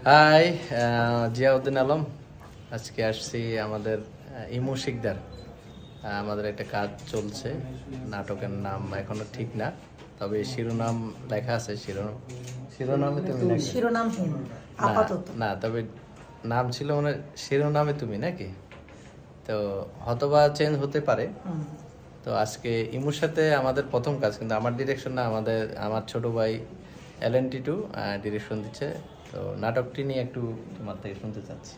High, Ziauddin Alam. আজকে আসছি আমাদের ইমু শিকদার। আমাদের একটা কাজ চলছে, নাটকের নাম এখনো ঠিক না, তবে শিরোনাম লেখা আছে। শিরোনামে তুমি নাকি? শিরোনামহীন আপাতত না, তবে নাম ছিল মানে শিরোনামে তুমি নাকি, তো হয়তোবা চেঞ্জ হতে পারে। তো আজকে ইমুর সাথে আমাদের প্রথম কাজ, কিন্তু আমার ডিরেকশন না, আমার ছোট ভাই LNT2 ডিরেকশন দিচ্ছে। তো নাটকটি নিয়ে একটু তোমার থেকে শুনতে চাচ্ছি।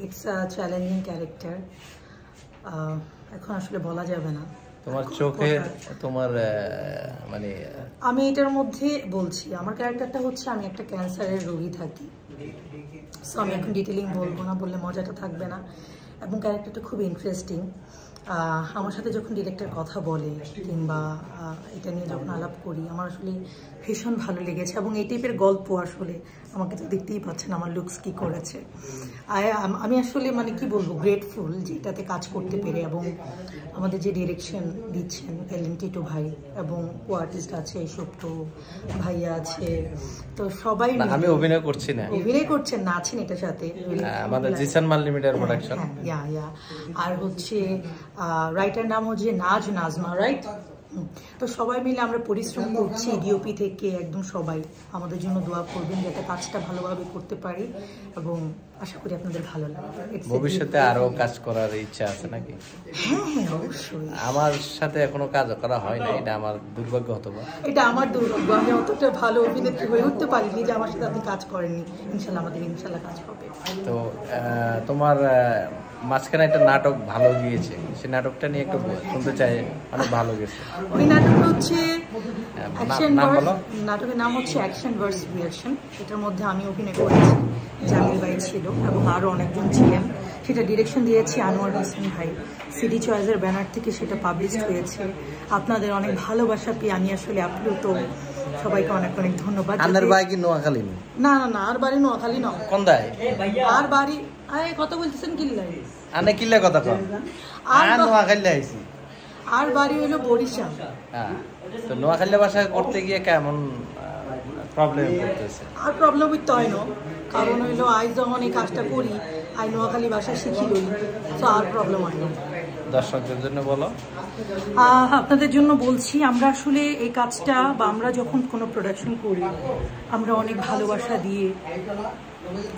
It's a challenging character. এখন আসলে বলা যাবে না তোমার চোখে তোমার মানে আমি এটার মধ্যে বলছি, আমার ক্যারেক্টারটা হচ্ছে আমি একটা ক্যান্সারের রোগী থাকি। সো আমি এখন ডিটেলিং বলবো না, বললে মজাটা থাকবে না। এবং ক্যারেক্টারটা খুব ইন্টারেস্টিং। আমার সাথে যখন ডিরেক্টর কথা বলে কিংবা এটা নিয়ে যখন আলাপ করি, আমার আসলে ভীষণ ভালো লেগেছে। এবং এই টাইপের গল্প আসলে আমাকে তো দেখতেই পাচ্ছেন আমার লুকস কি করেছে। আমি আসলে মানে কি বলবো, গ্রেটফুল যে এটাতে কাজ করতে পেরে। এবং আমাদের যে ডিরেকশন দিচ্ছেন LNT2 ভাই, এবং কো আর্টিস্ট আছে সুপ্ত ভাইয়া আছে, তো সবাই আমি অভিনয় করছি না, অভিনয় করছেন না, আছেন এটার সাথে আমাদের জিসান মাল্টিমিডিয়ার প্রোডাকশন। আর হচ্ছে রাইটার নাম হচ্ছে নাজমা, রাইট? তো সবাই মিলে আমরা পরিশ্রম করছি, ডিওপি থেকে একদম সবাই আমাদের জন্য দোয়া করবেন যাতে কাজটা ভালোভাবে করতে পারি, এবং আশা করি আপনাদের ভালো লাগবে। ভবিষ্যতে আরো কাজ করার ইচ্ছা আছে নাকি? হ্যাঁ, অবশ্যই। আমার সাথে এখনো কাজ করা হয় না, এটা আমার দুর্ভাগ্য হতো। এটা আমার দুর্ভাগ্য, আমি অতটা ভালো অভিনেত্রী হয়ে উঠতে পারিনি যে আমার সাথে আপনি কাজ করেননি। ইনশাল্লাহ কাজ হবে। তো তোমার মাঝখানে একটা নাটক ভালো গিয়েছে, সেই নাটকটা নিয়ে একটু শুনতে চাই। অনেক ভালো গেছে ওই নাটকটা হচ্ছে নাটকের নাম হচ্ছে অ্যাকশন ভার্স রিয়াকশন। এটার মধ্যে আমি অভিনয় করেছি, জামিল ভাই ছিল এবং আরও অনেকজন ছিলেন। সেটা ডিরেকশন দিয়েছি আনোয়ার হোসেন ভাই। সিডি চয়েসের ব্যানার থেকে সেটা পাবলিশড হয়েছে। আপনাদের অনেক ভালোবাসা পেয়ে আমি আসলে আপ্লুত। সবাইকে অনেক অনেক ধন্যবাদ। নোয়াখালী? না, আর বাড়ি নোয়াখালী নয়। কোন দায়? আর বাড়ি কথা বলতেছেন কিল্লাই? আনে কিল্লা কথা কন? আর নোয়াখালী আইছি। আর বাড়ি হইলো বরিশাল। হ্যাঁ, তো নোয়াখালী ভাষা করতে গিয়ে কেমন প্রবলেম হইতেছে? আর প্রবলেম হইতে হয় না, কারণ হইলো আজ যখন এই কাজটা করি আই নোয়াখালী ভাষা শিখি লই, তো আর প্রবলেম হয় না। দর্শকদের জন্য বলো। আপনাদের জন্য বলছি, আমরা আসলে এই কাজটা বা আমরা যখন কোনো প্রোডাকশন করি, আমরা অনেক ভালোবাসা দিয়ে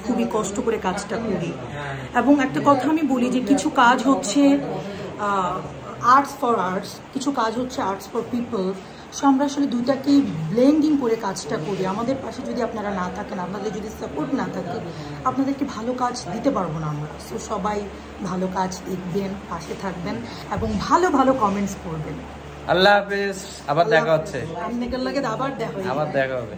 খুবই কষ্ট করে কাজটা করি। এবং একটা কথা আমি বলি যে কিছু কাজ হচ্ছে আর্টস ফর আর্টস, কিছু কাজ হচ্ছে আর্টস ফর পিপল। সো আমরা আসলে দুইটাকেই ব্লেন্ডিং করে কাজটা করি। আমাদের পাশে যদি আপনারা না থাকেন, আপনাদের যদি সাপোর্ট না থাকে, আপনাদেরকে ভালো কাজ দিতে পারবো না আমরা। সো সবাই ভালো কাজ দেখবেন, পাশে থাকবেন এবং ভালো ভালো কমেন্টস করবেন। আল্লাহ হাফেজ, আবার দেখা হচ্ছে। আপনাদের লাগে আবার দেখা হবে।